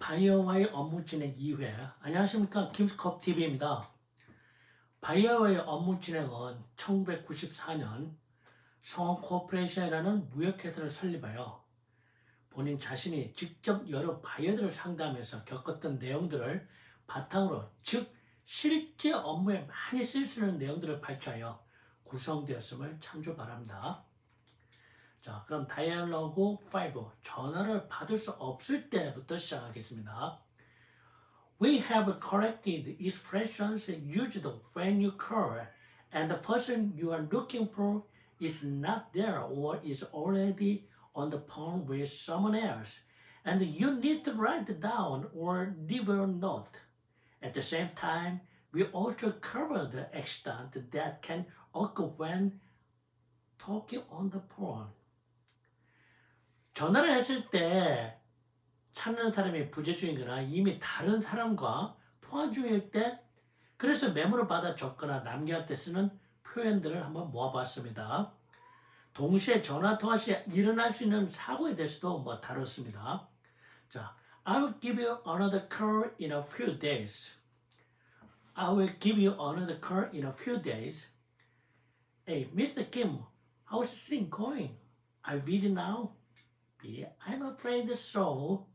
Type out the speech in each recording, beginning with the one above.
바이어와의 업무진행 2회. 안녕하십니까, 김스컵TV입니다. 바이어와의 업무진행은 1994년 성공코퍼레이션이라는 무역회사를 설립하여 본인 자신이 직접 여러 바이어들을 상담해서 겪었던 내용들을 바탕으로, 즉 실제 업무에 많이 쓸 수 있는 내용들을 발췌하여 구성되었음을 참조 바랍니다. 자, 그럼 다이얼로그 5, 전화를 받을 수 없을 때부터 시작하겠습니다. We have corrected expressions used when you call and the person you are looking for is not there or is already on the phone with someone else and you need to write it down or leave a note. At the same time, we also cover the accident that can occur when talking on the phone. 전화를 했을 때 찾는 사람이 부재 중이거나 이미 다른 사람과 통화 중일 때, 그래서 메모를 받아 적거나 남겨할 때 쓰는 표현들을 한번 모아봤습니다. 동시에 전화 통화 시에 일어날 수 있는 사고에 대해서도 다뤘습니다. 자, I will give you another call in a few days. I will give you another call in a few days. Hey, Mr. Kim, how's things going? Are you busy now? I'm afraid so.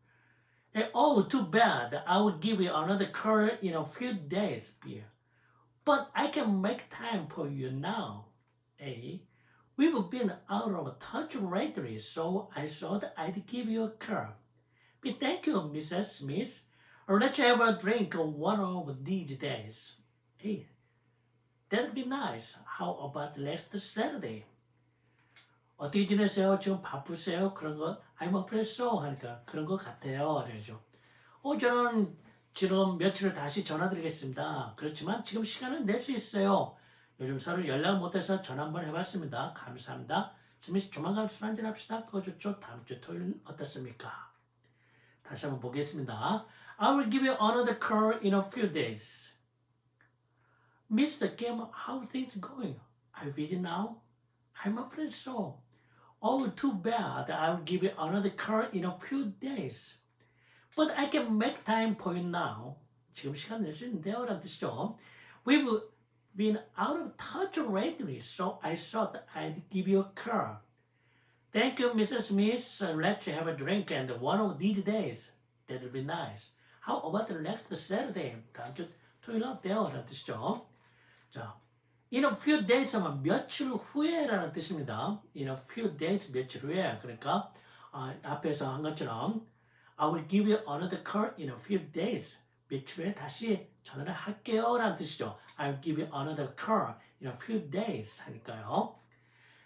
Oh, too bad. I will give you another call in a few days. But I can make time for you now. We've been out of touch lately, so I thought I'd give you a call. Thank you, Mrs. Smith. Let's have a drink one of these days. Hey, that'd be nice. How about next Saturday? 어떻게 지내세요? 지금 바쁘세요? 그런 거 I'm afraid so 하니까 그런 것 같아요. 그러죠. 저는 지금 며칠을 다시 전화드리겠습니다. 그렇지만 지금 시간을 낼 수 있어요. 요즘 서로 연락 못해서 전화 한번 해봤습니다. 감사합니다. 스미스, 조만간 술 한잔 합시다. 그거 좋죠? 다음 주 토요일 어떻습니까? 다시 한번 보겠습니다. I will give you another call in a few days. Mr. Kim, how are things going? Are you busy now? I'm afraid so. Oh, too bad. I will give you another call in a few days. But I can make time for you now. 지금 시간 낼 수 있는데요, 라는 뜻이죠. We've been out of touch lately, so I thought I'd give you a call. Thank you, Mrs. Smith. Let's have a drink and one of these days. That would be nice. How about the next Saturday? 다음 주 토요일 어때요? 라는 뜻이죠. 자, in a few days 하면 며칠 후에라는 뜻입니다. in a few days, 며칠 후에. 그러니까 앞에서 한 것처럼 I will give you another call in a few days. 며칠 후에 다시 전화를 할게요 라는 뜻이죠. I will give you another call in a few days 하니까요.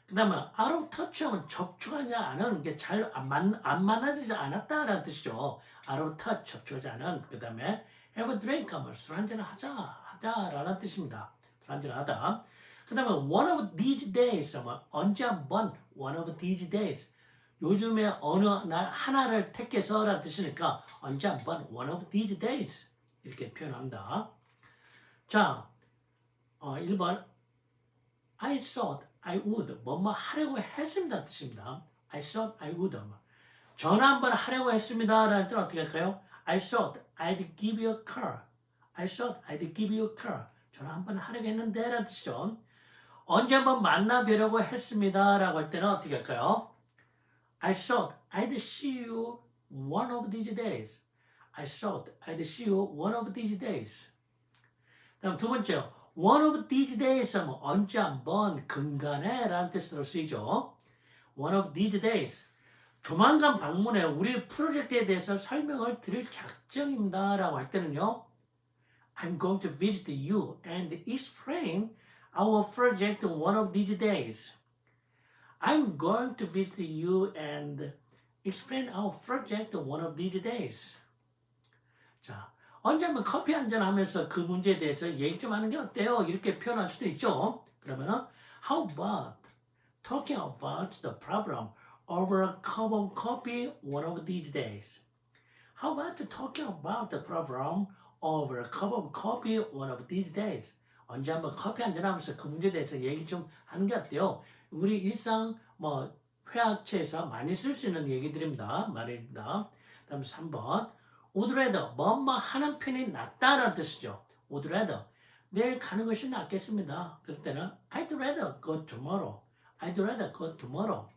그 다음에 out of touch 하면 접촉하지 않은 게 잘 안 만나지지 않았다라는 뜻이죠. out of touch, 접촉하지 않은. 그 다음에 have a drink 하면 술 한잔을 하자라는 뜻입니다. 한잔하다. 그 다음에 one of these days 하면 언제 한번 one of these days, 요즘에 어느 날 하나를 택해서 라는 뜻이니까 언제 한번 one of these days 이렇게 표현합니다. 자, 1번 I thought I would 뭐뭐 하려고 했습니다 뜻입니다. I thought I would 전화 한번 하려고 했습니다 라는 뜻은 어떻게 할까요? I thought I'd give you a call. I thought I'd give you a call. 전화 한번 하려고 했는데 라는 뜻이죠. 언제 한번 만나뵈려고 했습니다 라고 할 때는 어떻게 할까요? I thought I'd see you one of these days. I thought I'd see you one of these days. 다음 두 번째요. One of these days 하면 언제 한번 근간에 라는 뜻으로 쓰이죠. One of these days. 조만간 방문해 우리 프로젝트에 대해서 설명을 드릴 작정입니다 라고 할 때는요. I'm going to visit you and explain our project one of these days. I'm going to visit you and explain our project one of these days. 자, 언제 한번 커피 한잔 하면서 그 문제에 대해서 얘기 좀 하는 게 어때요? 이렇게 표현할 수도 있죠. 그러면은 How about talking about the problem over a cup of coffee one of these days? How about talking about the problem over a cup of coffee one of these days? 언제 한번 커피 한잔 하면서 그 문제에 대해서 얘기 좀 하는 게 어때요? 우리 일상 회화체에서 많이 쓸 수 있는 얘기들입니다. 말입니다. 다음 3번 would rather 뭐뭐 하는 편이 낫다라는 뜻이죠. would rather 내일 가는 것이 낫겠습니다. 그럴 때는 I'd rather go tomorrow. I'd rather go tomorrow.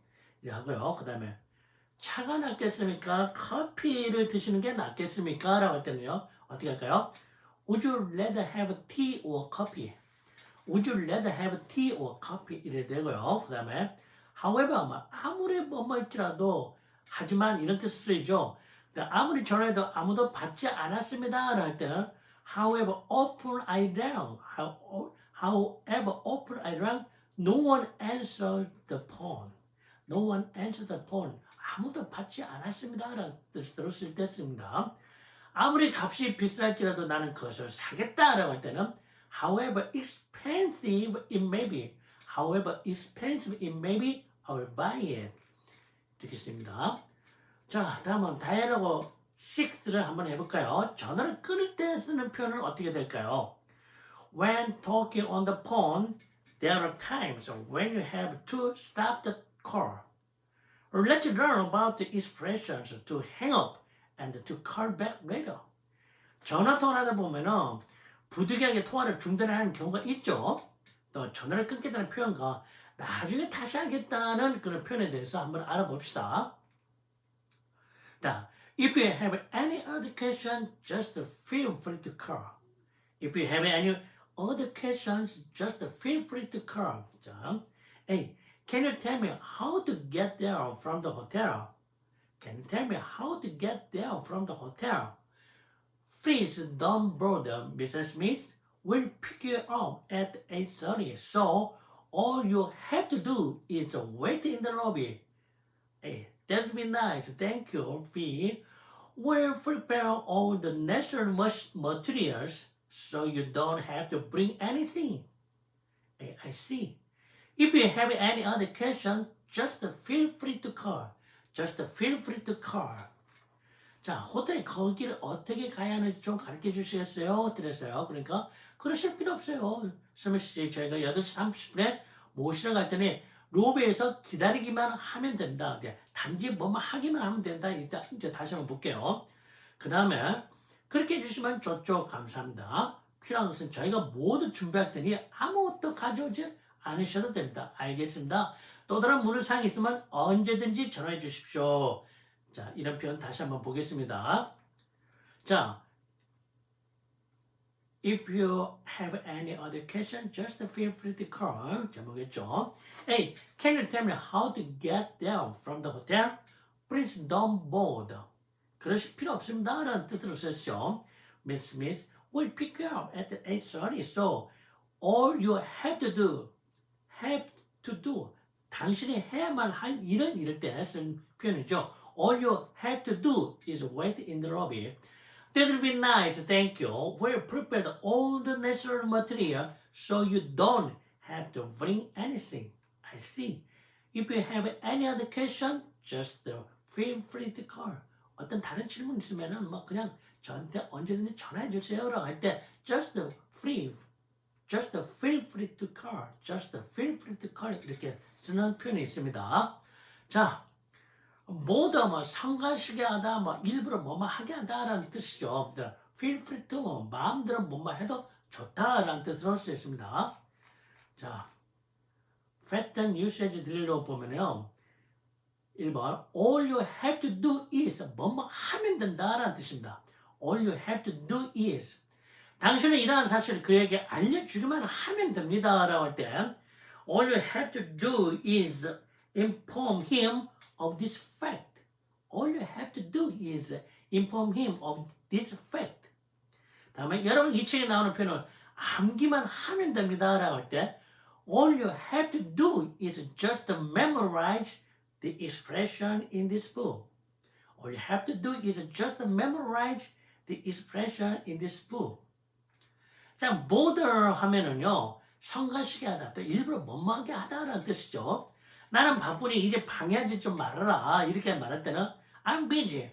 이라고요. 그 다음에 차가 낫겠습니까? 커피를 드시는 게 낫겠습니까? 라고 할 때는요. 어떻게 할까요? Would you rather have tea or coffee? Would you rather have tea or coffee? 이래 되고요. 그 다음에 however, 아무리 뭐일지라도 하지만 이런 뜻이죠. 아무리 전화해도 아무도 받지 않았습니다. 라고 할 때는 however often I rang, however often I rang, no one answered the phone. No one answered the phone. 아무도 받지 않았습니다. 라는 뜻으로 쓸 때 씁니다. 아무리 값이 비쌀지라도 나는 그것을 사겠다라고 할 때는 however expensive it may be, however expensive it may be, I will buy it. 이렇게 씁니다. 자, 다음은 다이얼로그 6를 한번 해볼까요? 전화를 끊을 때 쓰는 표현은 어떻게 될까요? When talking on the phone, there are times when you have to stop the call. Let's learn about the expressions to hang up and to call back later. 전화 통화를 하다 보면은 부득이하게 통화를 중단하는 경우가 있죠. 또 전화를 끊겠다는 표현과 나중에 다시 하겠다는 그런 표현에 대해서 한번 알아봅시다. 자, if you have any other question, just feel free to call. If you have any other questions, just feel free to call. 자, A. Can you tell me how to get there from the hotel? Can you tell me how to get there from the hotel? Please don't bother, Mrs. Smith. We'll pick you up at 8:30. So all you have to do is wait in the lobby. Hey, that'd be nice. Thank you, Fee. We'll prepare all the necessary materials so you don't have to bring anything. Hey, I see. If you have any other question, just feel free to call. Just feel free to call. 자, 호텔 거기를 어떻게 가야 하는지 좀 가르쳐 주시겠어요? 드렸어요. 그러니까 그러실 필요 없어요. 스미 씨, 저희가 8시 30분에 모시러 갈 때는 로비에서 기다리기만 하면 됩니다. 단지 뭐만 하기만 하면 된다. 이제 다시 한번 볼게요. 그 다음에 그렇게 해주시면 좋죠. 감사합니다. 필요한 것은 저희가 모두 준비할 테니 아무것도 가져오지 않으셔도 됩니다. 알겠습니다. 또 다른 문의사항이 있으면 언제든지 전화해 주십시오. 자, 이런 표현 다시 한번 보겠습니다. 자, if you have any other question, just feel free to call. 자, 보겠죠? Hey, can you tell me how to get there from the hotel? Please don't bother. 그러실 필요 없습니다. 라는 뜻으로 썼죠. Miss Smith will pick you up at 8:30. So, all you have to do, 당신이 해야만 할 일은 이럴 때 쓴 표현이죠. All you have to do is wait in the lobby. That will be nice, thank you. We'll prepare all the necessary material so you don't have to bring anything. I see. If you have any other question, just feel free to call. 어떤 다른 질문 있으면은 뭐 그냥 저한테 언제든지 전화해 주세요라고 할 때 just feel free to call. Just feel free to call. 이렇게 쓰는 표현이 있습니다. 자, 모두 뭐 성가시게 하다, 뭐 일부러 뭐만 하게 하다라는 뜻이죠. feel free to 마음대로 뭐만 해도 좋다라는 뜻으로 쓸 수 있습니다. 자, 패턴 유세지 드릴로 보면요. 1번, all you have to do is 뭐뭐 하면 된다라는 뜻입니다. all you have to do is 당신은 이러한 사실을 그에게 알려주기만 하면 됩니다. 라고 할 때 all you have to do is inform him of this fact. All you have to do is inform him of this fact. 다음에 여러분 2층에 나오는 표현은 암기만 하면 됩니다. 라고 할 때 all you have to do is just memorize the expression in this book. All you have to do is just memorize the expression in this book. 자, bother 하면은요, 성가시게 하다, 또 일부러 못하게 하다라는 뜻이죠. 나는 바쁘니 이제 방해하지 좀 말아라. 이렇게 말할 때는 I'm busy.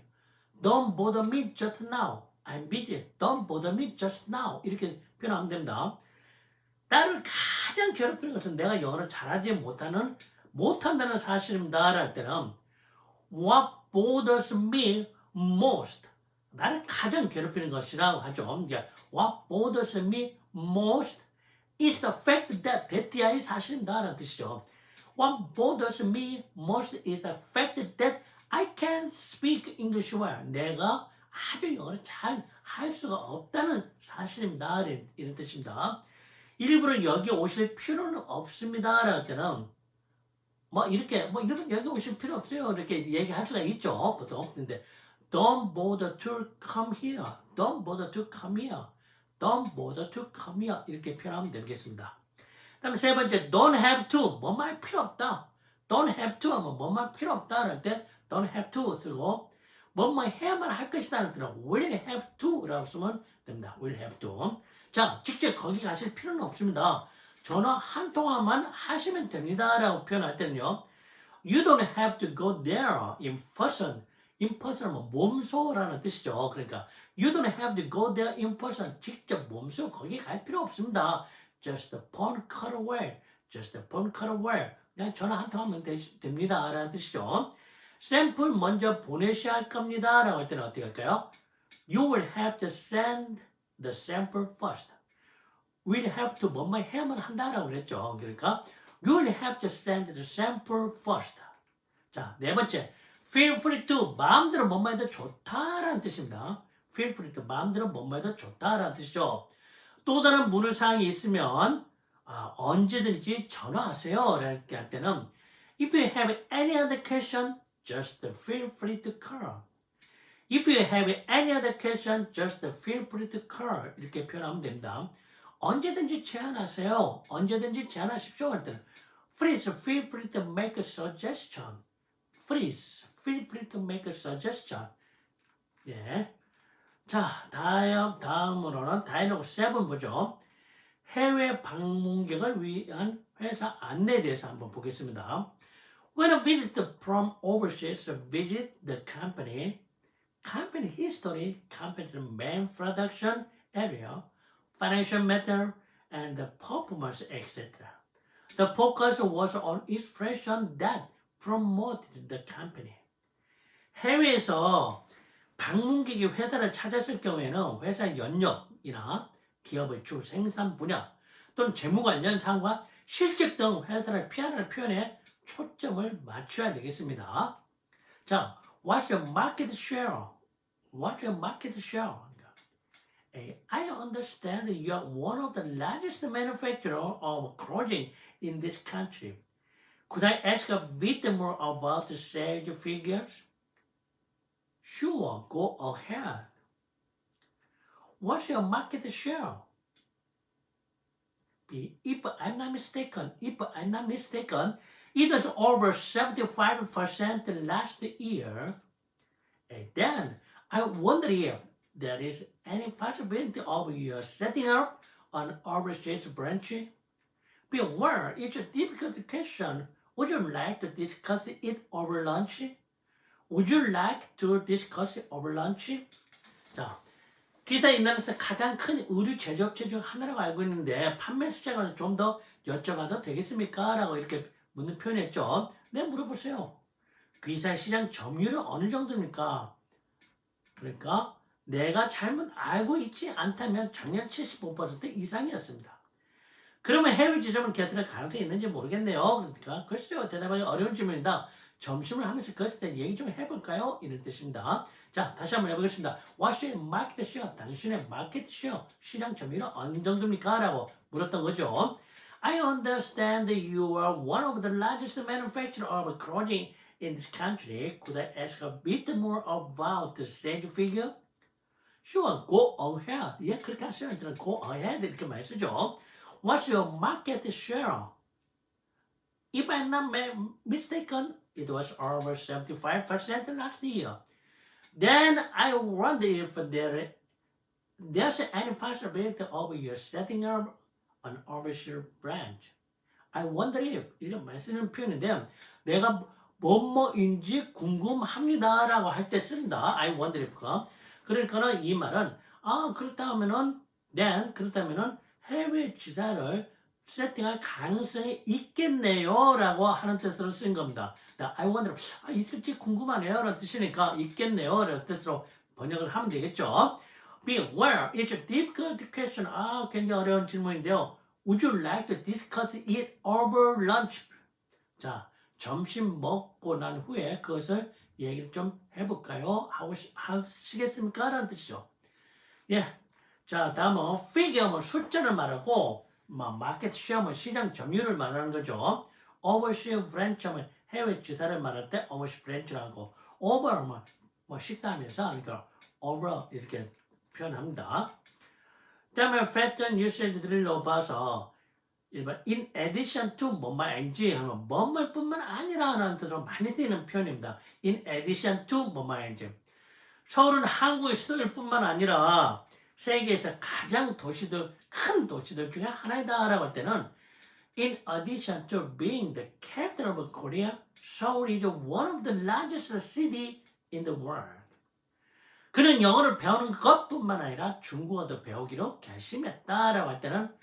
Don't bother me just now. I'm busy. Don't bother me just now. 이렇게 표현하면 됩니다. 나를 가장 괴롭히는 것은 내가 영어를 잘하지 못한다는 사실입니다. 할 때는 What bothers me most? 나를 가장 괴롭히는 것이라고 하죠. 이제 what bothers me most is the fact that that이 사실입니다 라는 뜻이죠. What bothers me most is the fact that I can't speak English well. 내가 아주 영어를 잘 할 수가 없다는 사실입니다. 이런 뜻입니다. 일부러 여기 오실 필요는 없습니다. 라는 때는 이러면 여기 오실 필요 없어요. 이렇게 얘기할 수가 있죠. 보통. 근데 don't bother to come here. Don't bother to come here. Don't bother to come here. 이렇게 표현하면 되겠습니다. 그 다음에 세 번째, don't have to. 뭐만 필요 없다. don't have to 하면 뭐만 필요 없다. 할 때 don't have to 쓰고 뭐만 해야만 할 것이다. 할 때는 will have to 라고 쓰면 됩니다. will have to. 자, 직접 거기 가실 필요는 없습니다. 전화 한 통화만 하시면 됩니다. 라고 표현할 때는요. You don't have to go there in person. in person은 몸소라는 뜻이죠. 그러니까 you don't have to go there in person. 직접 몸소 거기 갈 필요 없습니다. Just a phone call away. Just a phone call away. 그냥 전화 한 통하면 됩니다. 라는 뜻이죠. 샘플 먼저 보내셔야 할 겁니다. 라고 할 때는 어떻게 할까요? You will have to send the sample first. Will have to 뭐만 해야만 한다라고 그랬죠. 그러니까 you will have to send the sample first. 자, 네 번째. Feel free to 마음대로 뭐만 해도 좋다라는 뜻입니다. Feel free to 마음대로 뭐만 해도 좋다라는 뜻이죠. 또 다른 문의사항이 있으면 언제든지 전화하세요. 이렇게 할 때는 If you have any other question, just feel free to call. If you have any other question, just feel free to call. 이렇게 표현하면 됩니다. 언제든지 제안하세요. 언제든지 제안하십시오. 할 때는 Please feel free to make a suggestion. Please feel free to make a suggestion. 예. 자, 다음으로는 다이alogue 7 보죠. 해외 방문객을 위한 회사 안내에 대해서 한번 보겠습니다. When a visitor from overseas visit the company history, company main production area, financial matter, and the performance, etc. The focus was on expression that promoted the company. 해외에서 방문객이 회사를 찾았을 경우에는 회사 연력이나 기업의 주 생산 분야 또는 재무 관련 사항과 실적 등 회사를 PR을 표현해 초점을 맞춰야 되겠습니다. 자, what's your market share? What's your market share? I understand you are one of the largest manufacturers of clothing in this country. Could I ask a bit more about the sales figures? Sure, go ahead. What's your market share? If I'm not mistaken, it was over 75% last year. And then I wonder if there is any possibility of your setting up an overseas branch. Beware, it's a difficult question. Would you like to discuss it over lunch? Would you like to discuss it over lunch? 자, 기타 인터넷에서 가장 큰 의류 제조업체 중 하나라고 알고 있는데 판매 수치에 관해서 좀 더 여쭤봐도 되겠습니까? 라고 이렇게 묻는 표현했죠. 네, 물어보세요. 귀사 시장 점유율은 어느 정도입니까? 그러니까 내가 잘못 알고 있지 않다면 작년 75% 이상이었습니다. 그러면 해외 지점을 개설할 가능성이 있는지 모르겠네요. 그러니까 글쎄요, 대답하기 어려운 질문이다. 점심을 하면서 그랬을 때 얘기 좀 해볼까요? 이런 뜻입니다. 자, 다시 한번 해보겠습니다. What's your market share? 당신의 마켓 쉐어, 시장 점유율은 어느 정도입니까? 라고 물었던 거죠. I understand you are one of the largest manufacturers of clothing in this country. Could I ask a bit more about the sales figure? Sure, go ahead. 예, 그렇게 하시면 go ahead 이렇게 많이 쓰죠. What's your market share? If I'm not mistaken, it was over 75% last year. Then I wonder if there's any possibility of you setting up an overseas branch. I wonder if 이렇게 많이 쓰는 표현인데 내가 뭐뭐인지 궁금합니다 라고 할 때 쓴다. I wonder if가. 그러니까는 이 말은 그렇다면은 해외 지사를 세팅할 가능성이 있겠네요 라고 하는 뜻으로 쓴 겁니다. I wonder, 있을지 궁금하네요 라는 뜻이니까 있겠네요 라는 뜻으로 번역을 하면 되겠죠. B. Well, it's a difficult question. 굉장히 어려운 질문인데요. Would you like to discuss it over lunch? 자, 점심 먹고 난 후에 그것을 얘기를 좀 해볼까요? 하시겠습니까? 라는 뜻이죠. 예. 자, 다음은 figure, 숫자를 말하고, 마켓 쉐어는 시장 점유율을 말하는 거죠. overseas branch는 해외 지사를 말할 때 overseas branch라고, over는 식사하면서, 그러니까 over 이렇게 표현합니다. 그 다음에 fact and usage들을 넣어봐서, 일반 in addition to 뭐뭐인지 하면 뭐뭐뿐만 아니라 라는 뜻으로 많이 쓰이는 표현입니다. in addition to 뭐뭐인지. 서울은 한국의 수도일 뿐만 아니라 세계에서 가장 큰 도시들 중에 하나이다 라고 할 때는 in addition to being the capital of Korea, Seoul is one of the largest cities in the world. 그는 영어를 배우는 것뿐만 아니라 중국어도 배우기로 결심했다라고 할 때는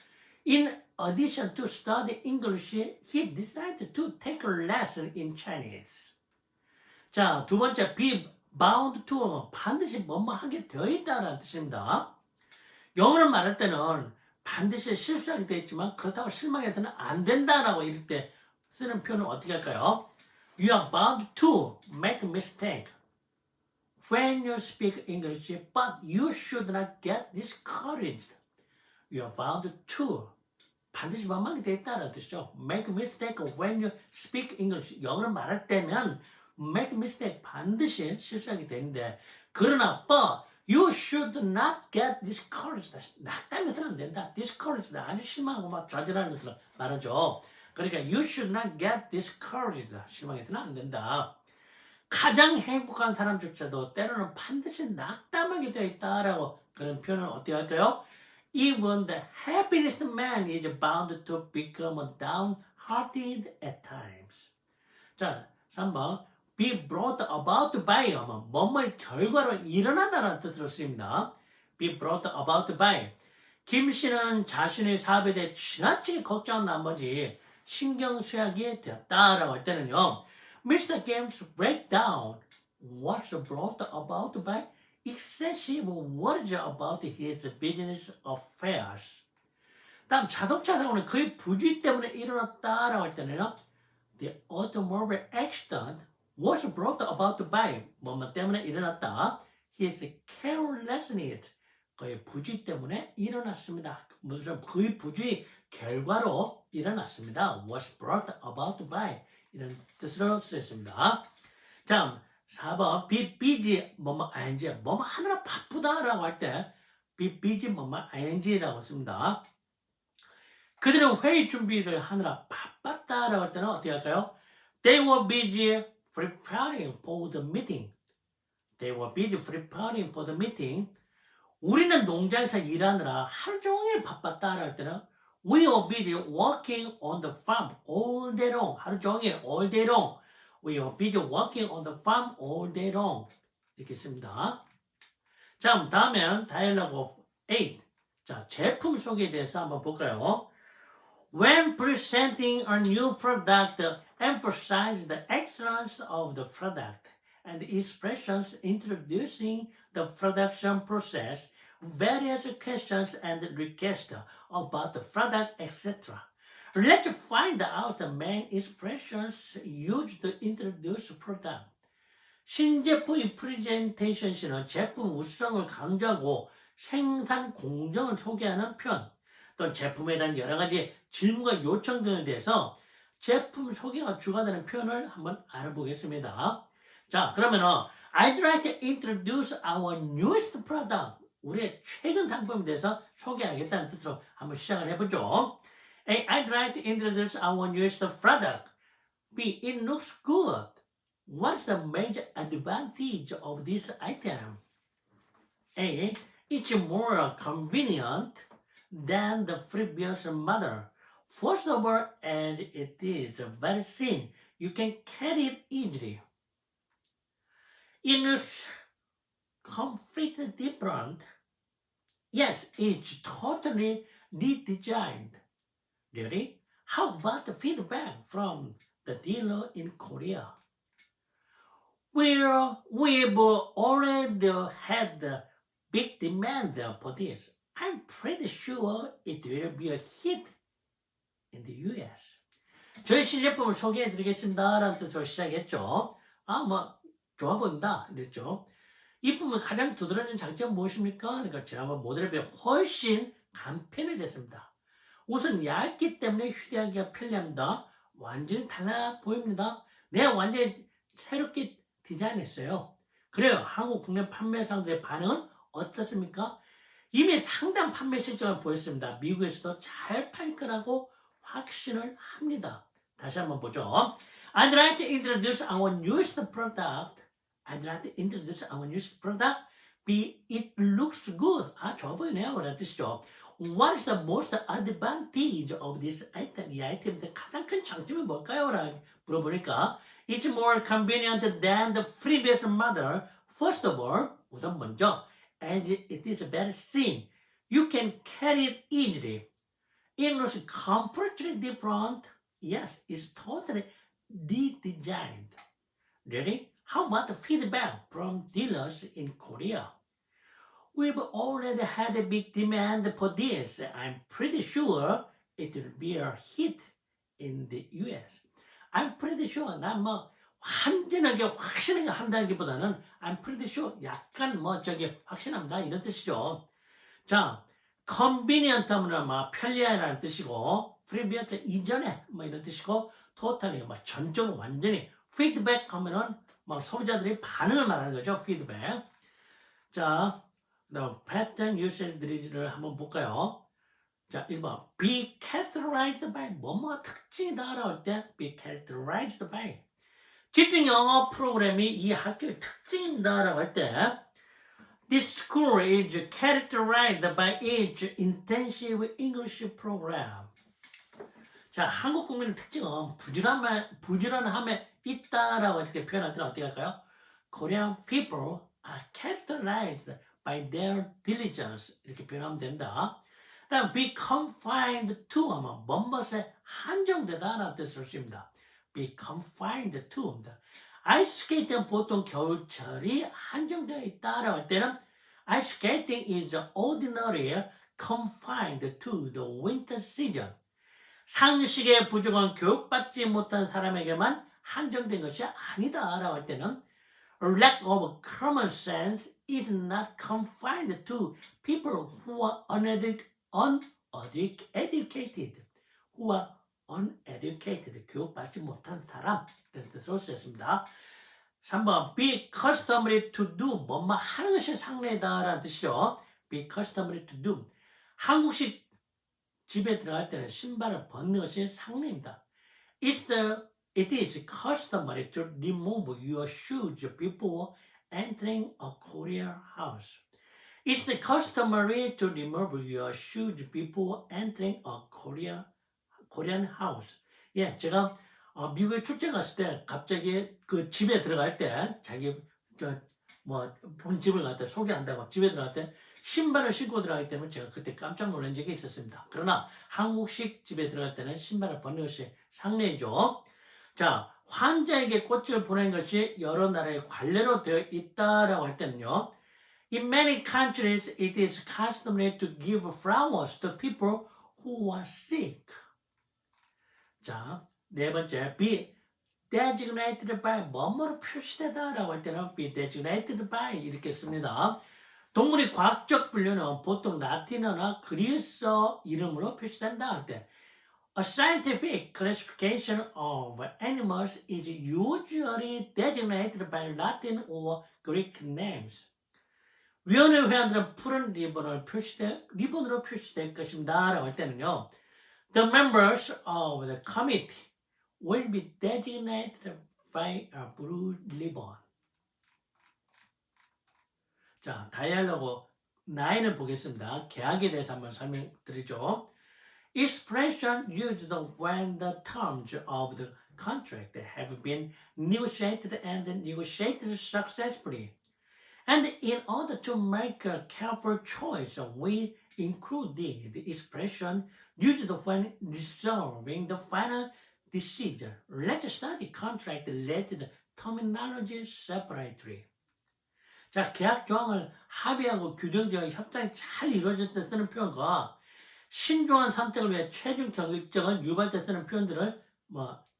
in addition to study English, he decided to take a lesson in Chinese. 자, 두 번째 be bound to 반드시 뭐뭐 하게 되어 있다라는 뜻입니다. 영어를 말할 때는 반드시 실수하게 되어 있지만 그렇다고 실망해서는 안 된다라고 이럴 때 쓰는 표현은 어떻게 할까요? You are bound to make a mistake when you speak English, but you should not get discouraged. You are bound to 반드시 뭐뭐하게 되어 있다라는 뜻이죠. Make a mistake when you speak English. 영어를 말할 때면 make a mistake 반드시 실수하게 되는데 그러나 but you should not get discouraged. 낙담해서는 안 된다. discouraged 아주 실망하고 막 좌절하는 것을 말하죠. 그러니까 you should not get discouraged. 실망해서는 안 된다. 가장 행복한 사람조차도 때로는 반드시 낙담하게 되어 있다라고 그런 표현을 어떻게 할까요? Even the happiest man is bound to become downhearted at times. 자, 3번. Be brought about by, 뭐뭐의 결과로 일어나다라는 뜻으로 쓰입니다. Be brought about by. 김 씨는 자신의 사업에 대해 지나치게 걱정한 나머지 신경쇠약이 되었다라고 할 때는요. Mr. Game's breakdown was brought about by excessive worries about his business affairs. 다음 자동차 사고는 그의 부주의 때문에 일어났다라고 할 때는요. The automobile accident was brought about by 뭐뭐 때문에 일어났다. His carelessness. 그의 부주의 때문에 일어났습니다. 무슨 그의 부주의 결과로 일어났습니다. Was brought about by 이런 뜻으로 쓰였습니다. 자, 4번 be busy 뭐뭐 ing 뭐뭐 하느라 바쁘다라고 할 때 be busy 뭐뭐 ing라고 씁니다. 그들은 회의 준비를 하느라 바빴다라고 할 때는 어떻게 할까요? They were busy preparing for the meeting. They were busy preparing for the meeting. 우리는 농장에서 일하느라 하루 종일 바빴다라고 할 때는 We were busy working on the farm all day long. 하루 종일 all day long. We were busy working on the farm all day long. 이렇게 씁니다. 자, 다음엔 다이얼로그 8. 자, 제품 소개에 대해서 한번 볼까요? When presenting a new product, emphasize the excellence of the product and expressions introducing the production process, various questions and requests about the product, etc. Let's find out the main expressions used to introduce the product. 신제품의 프레젠테이션 시는 제품 우수성을 강조하고 생산 공정을 소개하는 표현, 또 제품에 대한 여러 가지 질문과 요청 등에 대해서 제품 소개가 주가 되는 표현을 한번 알아보겠습니다. 자, 그러면은 I'd like to introduce our newest product. 우리의 최근 상품에 대해서 소개하겠다는 뜻으로 한번 시작을 해보죠. A. I'd like to introduce our newest product. B. It looks good. What's the major advantage of this item? A. It's more convenient than the previous model. First of all, as it is very thin, you can carry it easily. It looks completely different. Yes, it's totally redesigned. Really? How about the feedback from the dealer in Korea? We've already had a big demand for this. I'm pretty sure it will be a hit in the US. 저희 신제품을 소개해드리겠습니다 라는 뜻으로 시작했죠. 좋아 보인다 이랬죠. 이 품의 가장 두드러진 장점은 무엇입니까? 그러니까 지난번 모델에 비해 훨씬 간편해졌습니다. 우선 얇기 때문에 휴대하기가 편리합니다. 완전히 달라 보입니다. 내가 완전히 새롭게 디자인했어요. 그래요. 한국 국내 판매상들의 반응은 어떻습니까? 이미 상당 판매 실적을 보였습니다. 미국에서도 잘 팔 거라고 확신을 합니다. 다시 한번 보죠. I'd like to introduce our newest product. It looks good. 좋아 보이네요. 그런 뜻이죠. What is the most advantage of this item? 이 아이템의 가장 큰 장점이 뭘까요? 라고 물어보니까 It's more convenient than the previous model. First of all, 우선 먼저 as it is better seen. You can carry it easily. It looks completely different. Yes, it's totally redesigned. Really? How about the feedback from dealers in Korea? We've already had a big demand for this. I'm pretty sure it will be a hit in the US. I'm pretty sure. 난 완전하게 확신하게 한다기보다는 I'm pretty sure. 약간 확신합니다. 이런 뜻이죠. 자, convenient 하면 편리하다는 뜻이고, previous 이전에 이런 뜻이고, totally 전적으로 완전히 feedback 하면은 소비자들이 반응을 말하는 거죠. feedback. 자, 그다음 pattern usage들을 한번 볼까요? 자, 1번 be characterized by 뭐뭐 특징이다라고 할 때 be characterized by 집중 영어 프로그램이 이 학교의 특징이다라고 할 때 This school is characterized by its intensive English program. 자, 한국 국민의 특징은 부지런함에 있다라고 이렇게 표현할 때는 어떻게 할까요? Korean people are characterized by their diligence. 이렇게 표현하면 된다. 다음 be confined to 하면 뭐뭇에 한정되다라는 뜻으로 씁니다. be confined to입니다. 아이스케이팅은 보통 겨울철이 한정되어 있다라고 할 때는 ice skating is ordinarily confined to the winter season. 상식에 부족한 교육받지 못한 사람에게만 한정된 것이 아니다라고 할 때는 lack of common sense is not confined to people who are uneducated, 교육받지 못한 사람 이런 뜻으로 쓰였습니다. 3번 be customary to do 뭐뭐 하는 것이 상례다라는 뜻이죠. be customary to do 한국식 집에 들어갈 때는 신발을 벗는 것이 상례입니다. It is customary to remove your shoes before entering a Korean house. It's customary to remove your shoes before entering a Korean house. 예, 제가 미국에 출장 갔을 때 갑자기 그 집에 들어갈 때 자기 본집을 갖다 소개한다고 집에 들어갈 때 신발을 신고 들어가기 때문에 제가 그때 깜짝 놀란 적이 있었습니다. 그러나 한국식 집에 들어갈 때는 신발을 벗는 것이 상례죠. 자, 환자에게 꽃을 보낸 것이 여러 나라의 관례로 되어 있다라고 할 때는요. In many countries, it is customary to give flowers to people who are sick. 자, 네 번째, be designated by 뭐뭐로 표시되다라고 할 때는 be designated by 이렇게 씁니다. 동물의 과학적 분류는 보통 라틴어나 그리스어 이름으로 표시된다 할 때 A scientific classification of animals is usually designated by Latin or Greek names. 위원회 회원들은 푸른 리본으로 표시될 것입니다 라고 할 때는요. The members of the committee will be designated by a blue ribbon. 자, 다이얼로그 9을 보겠습니다. 계약에 대해서 한번 설명드리죠. Expression used when the terms of the contract have been negotiated and negotiated successfully. And in order to make a careful choice, we included the expression used when resolving the final decision. Let's study contract-related terminology separately. 자, 계약 조항을 합의하고 규정지어 협상이 잘 이루어졌을 때 쓰는 표현과 신중한 선택을 위해 최종 결정을 유발할 때 쓰는 표현들을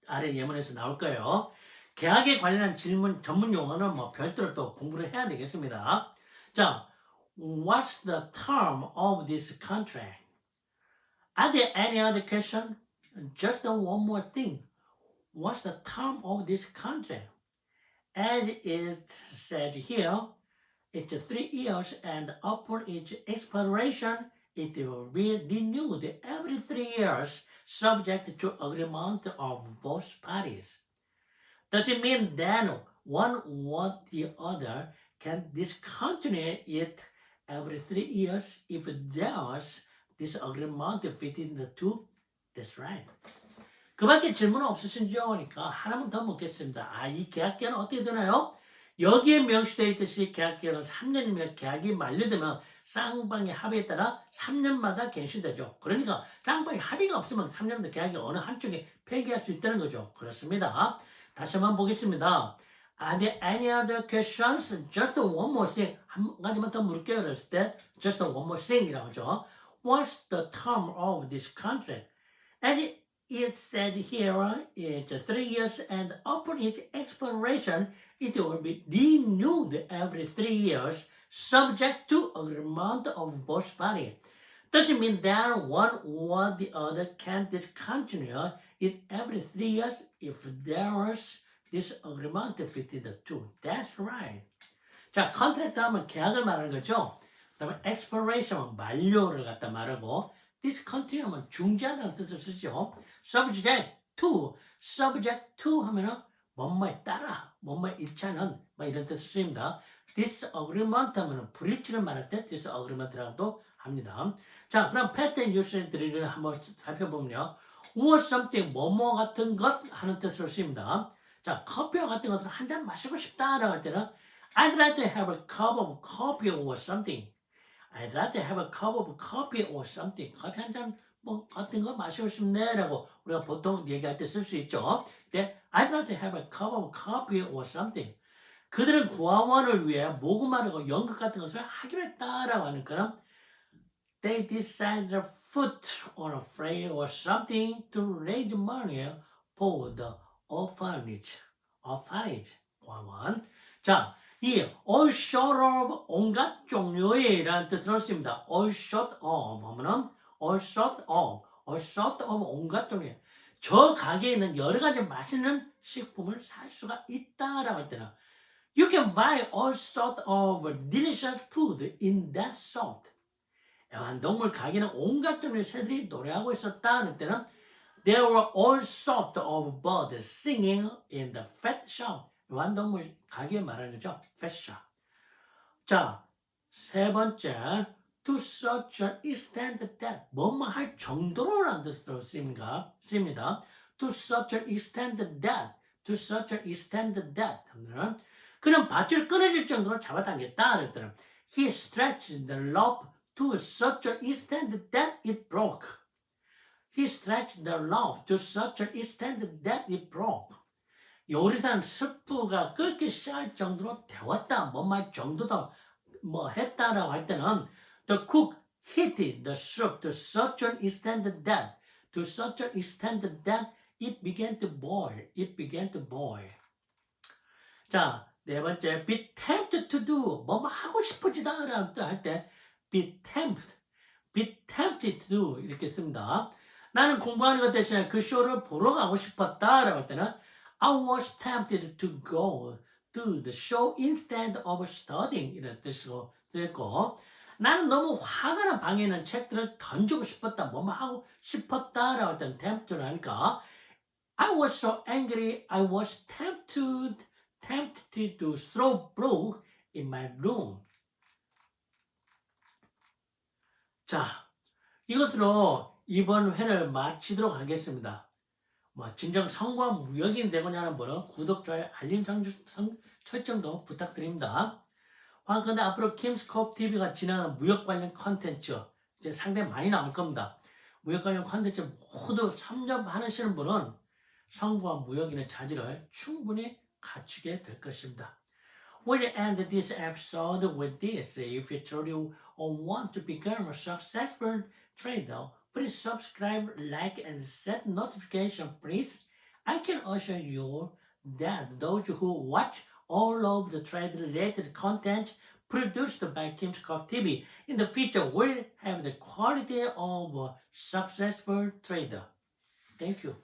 아래 예문에서 나올 거예요. 계약에 관련한 질문 전문 용어는 별도로 또 공부를 해야 되겠습니다. 자, what's the term of this contract? Are there any other questions? Just one more thing. What's the term of this contract? As it said here, it's 3 years and upon its expiration, it will be renewed every 3 years, subject to agreement of both parties. Does it mean that one or the other can discontinue it every 3 years if there's disagreement between the two? That's right. 그 밖에 질문 없으신지요? 하니까 하나만 더 묻겠습니다. 이 계약기간은 어떻게 되나요? 여기에 명시되어 있듯이 계약기간은 3년이면 계약이 만료되면 쌍방의 합의에 따라 3년마다 갱신되죠. 그러니까 쌍방의 합의가 없으면 3년마다 계약이 어느 한쪽에 폐기할 수 있다는 거죠. 그렇습니다. 다시 한번 보겠습니다. Are there any other questions? Just one more thing. 한 가지만 더 물을게요. 그랬을 때 just one more thing 이라고 하죠. What's the term of this contract? And it said here, it's 3 years and upon its expiration, it will be renewed every 3 years, subject to agreement of both parties. Does it mean that one or the other can discontinue it every 3 years if there's disagreement between the two? That's right. 자, contract 하면 계약을 말하는 거죠. 그 다음에 expiration, 만료를 갖다 말하고, discontinue 하면 중지하다는 뜻을 쓰죠. subject to 하면은 뭐뭐에 따라, 뭐뭐에 일치하는 이런 뜻을 쓰입니다. disagreement 하면은 불일치를 말할 때 disagreement라고도 합니다. 자, 그럼 pattern usage들을 한번 살펴보면요. or something, 뭐뭐 같은 것 하는 뜻으로 쓰입니다. 자, 커피와 같은 것을 한 잔 마시고 싶다라고 할 때는 I'd like to have a cup of coffee or something. I'd like to have a cup of coffee or something. 커피 한 잔 같은 거 마시고 싶네라고 우리가 보통 얘기할 때 쓸 수 있죠. 네, I'd like to have a cup of coffee or something. 그들은 고아원을 위해 모금하려고 연극 같은 것을 하기로 했다라고 하는 거는 They decided to put on a play or something to raise money for the orphanage. 고아원. 자, 이 all sort of 온갖 종류의 라는 뜻으로 씁니다. all sort of 하면은 all sort of 온갖 종류. 저 가게에 있는 여러 가지 맛있는 식품을 살 수가 있다라고 할 때는 You can buy all sort of delicious food in that shop. 애완동물 가게는 온갖 종류의 새들이 노래하고 있었다는 때는 There were all sorts of birds singing in the pet shop. 애완동물 가게 말하는 거죠. pet shop. 자, 세 번째, to such an extent that 뭐뭐 할 정도로라는 뜻으로 쓰입니다. to such an extent that 하면 그는 밧줄이 끊어질 정도로 잡아당겼다. 그랬더니 he stretched the rope to such an extent that it broke. He stretched the rope to such an extent that it broke. 요리사는 스프가 끓기 시작할 정도로 데웠다. 뭐뭐 할 정도도 했다라고 할 때는 the cook heated the soup to such an extent that it began to boil. 자, 네 번째, be tempted to do. 뭐뭐 하고 싶어지다 라고 할 때 be tempted to do 이렇게 씁니다. 나는 공부하는 것 대신에 그 쇼를 보러 가고 싶었다 라고 할 때는 I was tempted to go to the show instead of studying 이런 뜻으로 쓰였고 나는 너무 화가 난 방에 있는 책들을 던지고 싶었다. 뭐뭐 하고 싶었다 라고 할 때는 tempted를 하니까 I was so angry I was tempted to throw blows in my room. 자, 이것으로 이번 회를 마치도록 하겠습니다. 진정 성공한 무역인 되고자 하는 분은 구독, 좋아요, 알림 설정도 부탁드립니다. 근데 앞으로 킴스코프TV가 진행하는 무역 관련 컨텐츠 이제 상당히 많이 나올 겁니다. 무역 관련 컨텐츠 모두 섭렵하시는 분은 성공한 무역인의 자질을 충분히 갖추게 될 것입니다. We'll end this episode with this. If you truly want to become a successful trader, please subscribe, like, and set notification, please. I can assure you that those who watch all of the trade-related content produced by Kim's Cup TV in the future will have the quality of a successful trader. Thank you.